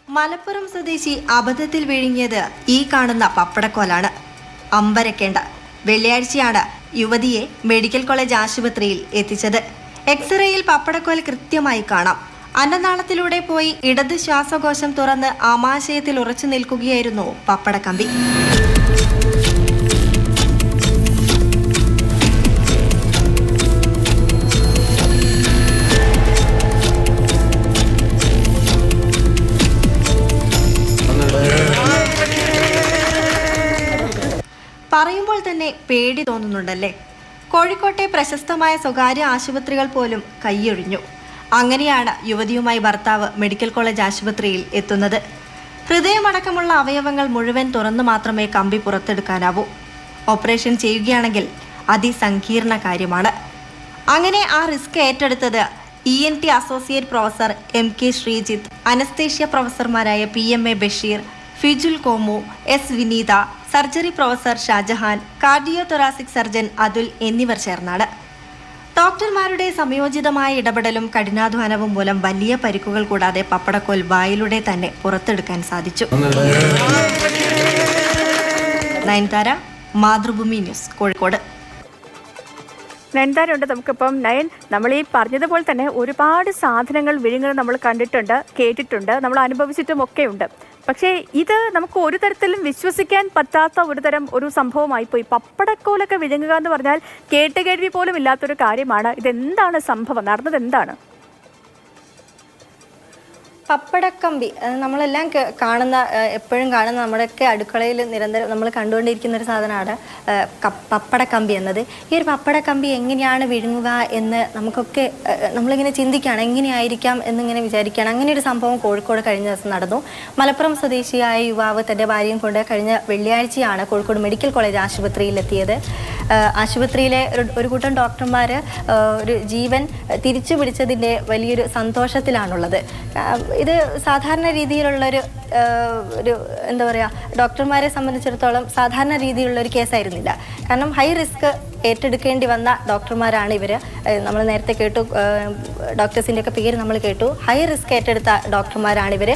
മലപ്പുറം സ്വദേശി അബദ്ധത്തിൽ വിഴുങ്ങിയത് ഈ കാണുന്ന പപ്പടക്കോലാണ്. അമ്പരക്കേണ്ട. വെള്ളിയാഴ്ചയാണ് യുവതിയെ മെഡിക്കൽ കോളേജ് ആശുപത്രിയിൽ എത്തിച്ചത്. എക്സ്റേയിൽ പപ്പടക്കോൽ കൃത്യമായി കാണാം. അന്നനാളത്തിലൂടെ പോയി ഇടത് ശ്വാസകോശം തുറന്ന് ആമാശയത്തിൽ ഉറച്ചു നിൽക്കുകയായിരുന്നു പപ്പടക്കമ്പി. പറയുമ്പോൾ തന്നെ പേടി തോന്നുന്നുണ്ടല്ലേ? കോഴിക്കോട്ടെ പ്രശസ്തമായ സ്വകാര്യ ആശുപത്രികൾ പോലും കൈയൊഴിഞ്ഞു. അങ്ങനെയാണ് യുവതിയുമായി ഭർത്താവ് മെഡിക്കൽ കോളേജ് ആശുപത്രിയിൽ എത്തുന്നത്. ഹൃദയമടക്കമുള്ള അവയവങ്ങൾ മുഴുവൻ തുറന്നു മാത്രമേ കമ്പി പുറത്തെടുക്കാനാവൂ. ഓപ്പറേഷൻ ചെയ്യുകയാണെങ്കിൽ അതിസങ്കീർണ കാര്യമാണ്. അങ്ങനെ ആ റിസ്ക് ഏറ്റെടുത്തത് ENT associate professor MK Sreejith, anaesthesia പ്രൊഫസർമാരായ PMA Basheer, Fijul Komu, S Vineetha, surgery professor Shajahan, cardio thoracic surgeon Athul എന്നിവർ ചേർന്നാണ്. ഡോക്ടർമാരുടെ സംയോജിതമായ ഇടപെടലും കഠിനാധ്വാനവും മൂലം വലിയ പരിക്കുകൾ കൂടാതെ പപ്പടക്കോൽ വായിലൂടെ തന്നെ പുറത്തെടുക്കാൻ സാധിച്ചു. നയൻതാര, മാതൃഭൂമി ന്യൂസ്, കോഴിക്കോട്. നയൻതാരയുണ്ട് നമുക്കിപ്പം. നയൻ, നമ്മൾ ഈ പറഞ്ഞതുപോലെ തന്നെ ഒരുപാട് സാധനങ്ങൾ വിഴുങ്ങുന്നത് നമ്മൾ കണ്ടിട്ടുണ്ട്, കേട്ടിട്ടുണ്ട്, നമ്മൾ അനുഭവിച്ചിട്ടും ഒക്കെ ഉണ്ട്. പക്ഷേ ഇത് നമുക്ക് ഒരു തരത്തിലും വിശ്വസിക്കാൻ പറ്റാത്ത ഒരു സംഭവമായിപ്പോയി. പപ്പടക്കോലൊക്കെ വിഴുങ്ങുക എന്ന് പറഞ്ഞാൽ കേട്ടുകേൾവി പോലും ഇല്ലാത്തൊരു കാര്യമാണ്. ഇതെന്താണ് സംഭവം? നടന്നത് എന്താണ്? പപ്പടക്കമ്പി നമ്മളെല്ലാം കാണുന്ന, എപ്പോഴും കാണുന്ന, നമ്മുടെയൊക്കെ അടുക്കളയിൽ നിരന്തരം നമ്മൾ കണ്ടുകൊണ്ടിരിക്കുന്ന ഒരു സാധനമാണ് പപ്പടക്കമ്പി എന്നത്. ഈ ഒരു പപ്പടക്കമ്പി എങ്ങനെയാണ് വിഴുങ്ങുക എന്ന് നമുക്കൊക്കെ നമ്മളിങ്ങനെ ചിന്തിക്കുകയാണ്, എങ്ങനെയായിരിക്കാം എന്നിങ്ങനെ വിചാരിക്കുകയാണ്. അങ്ങനെ ഒരു സംഭവം കോഴിക്കോട് കഴിഞ്ഞ ദിവസം നടന്നു. മലപ്പുറം സ്വദേശിയായ യുവാവ് തൻ്റെ ഭാര്യയും കൊണ്ട് കഴിഞ്ഞ വെള്ളിയാഴ്ചയാണ് കോഴിക്കോട് മെഡിക്കൽ കോളേജ് ആശുപത്രിയിലെത്തിയത്. ആശുപത്രിയിലെ ഒരു കൂട്ടം ഡോക്ടർമാർ ഒരു ജീവൻ തിരിച്ചു പിടിച്ചതിൻ്റെ വലിയൊരു സന്തോഷത്തിലാണുള്ളത്. ഇത് സാധാരണ രീതിയിലുള്ളൊരു എന്താ പറയുക, ഡോക്ടർമാരെ സംബന്ധിച്ചിടത്തോളം സാധാരണ രീതിയിലുള്ളൊരു കേസായിരുന്നില്ല. കാരണം ഹൈ റിസ്ക് ഏറ്റെടുക്കേണ്ടി വന്ന ഡോക്ടർമാരാണ് ഇവർ. നമ്മൾ നേരത്തെ കേട്ടു, ഡോക്ടേഴ്സിൻ്റെയൊക്കെ പേര് നമ്മൾ കേട്ടു. ഹൈ റിസ്ക് ഏറ്റെടുത്ത ഡോക്ടർമാരാണ് ഇവർ.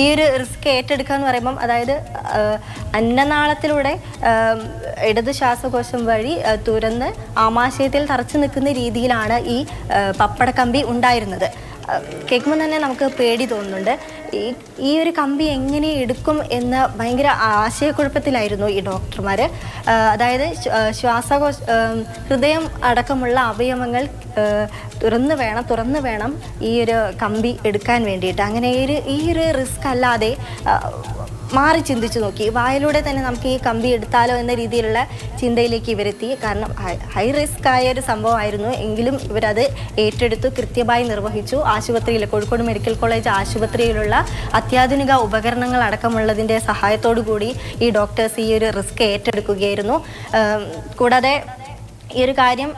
ഈ ഒരു റിസ്ക് ഏറ്റെടുക്കുക എന്ന് പറയുമ്പം, അതായത് അന്നനാളത്തിലൂടെ ഇടത് ശ്വാസകോശം വഴി തുറന്ന് ആമാശയത്തിൽ തറച്ചു നിൽക്കുന്ന രീതിയിലാണ് ഈ പപ്പടക്കമ്പി ഉണ്ടായിരുന്നത്. കേൾക്കുമ്പോൾ തന്നെ നമുക്ക് പേടി തോന്നുന്നുണ്ട്. ഈ ഒരു കമ്പി എങ്ങനെ എടുക്കും എന്ന് ഭയങ്കര ആശയക്കുഴപ്പത്തിലായിരുന്നു ഈ ഡോക്ടർമാർ. അതായത് ഹൃദയം അടക്കമുള്ള അവയവങ്ങൾ തുറന്നു വേണം ഈ ഒരു കമ്പി എടുക്കാൻ വേണ്ടിയിട്ട്. അങ്ങനെ ഈ ഒരു റിസ്ക് അല്ലാതെ മാറി ചിന്തിച്ചു നോക്കി. വായിലൂടെ തന്നെ നമുക്ക് ഈ കമ്പി എടുത്താലോ എന്ന രീതിയിലുള്ള ചിന്തയിലേക്ക് ഇവരെത്തി. കാരണം ഹൈ റിസ്ക് ആയ ഒരു സംഭവമായിരുന്നു. എങ്കിലും ഇവരത് ഏറ്റെടുത്തു, കൃത്യമായി നിർവഹിച്ചു. ആശുപത്രിയിൽ, കോഴിക്കോട് മെഡിക്കൽ കോളേജ് ആശുപത്രിയിലുള്ള അത്യാധുനിക ഉപകരണങ്ങൾ അടക്കമുള്ളതിൻ്റെ സഹായത്തോടു കൂടി ഈ ഡോക്ടേഴ്സ് ഈ ഒരു റിസ്ക് ഏറ്റെടുക്കുകയായിരുന്നു. കൂടാതെ ഈ ഒരു കാര്യം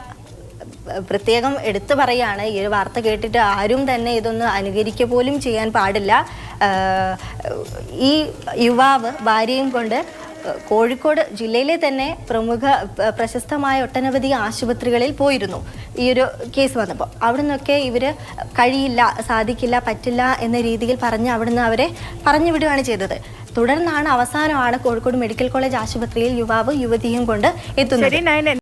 പ്രത്യേകം എടുത്തു പറയുകയാണ്. ഈ ഒരു വാർത്ത കേട്ടിട്ട് ആരും തന്നെ ഇതൊന്ന് അനുകരിക്കുക പോലും ചെയ്യാൻ പാടില്ല. ഈ യുവാവ് ഭാര്യയും കൊണ്ട് കോഴിക്കോട് ജില്ലയിലെ തന്നെ പ്രശസ്തമായ ഒട്ടനവധി ആശുപത്രികളിൽ പോയിരുന്നു ഈ ഒരു കേസ് വന്നപ്പോൾ. അവിടെ നിന്നൊക്കെ ഇവർ കഴിയില്ല, സാധിക്കില്ല, പറ്റില്ല എന്ന രീതിയിൽ പറഞ്ഞ് അവിടുന്ന് അവരെ പറഞ്ഞു വിടുകയാണ് ചെയ്തത്. തുടർന്നാണ് അവസാനമാണ് കോഴിക്കോട് മെഡിക്കൽ കോളേജ് ആശുപത്രിയിൽ യുവാവ് യുവതിയും കൊണ്ട് എത്തുന്നത്.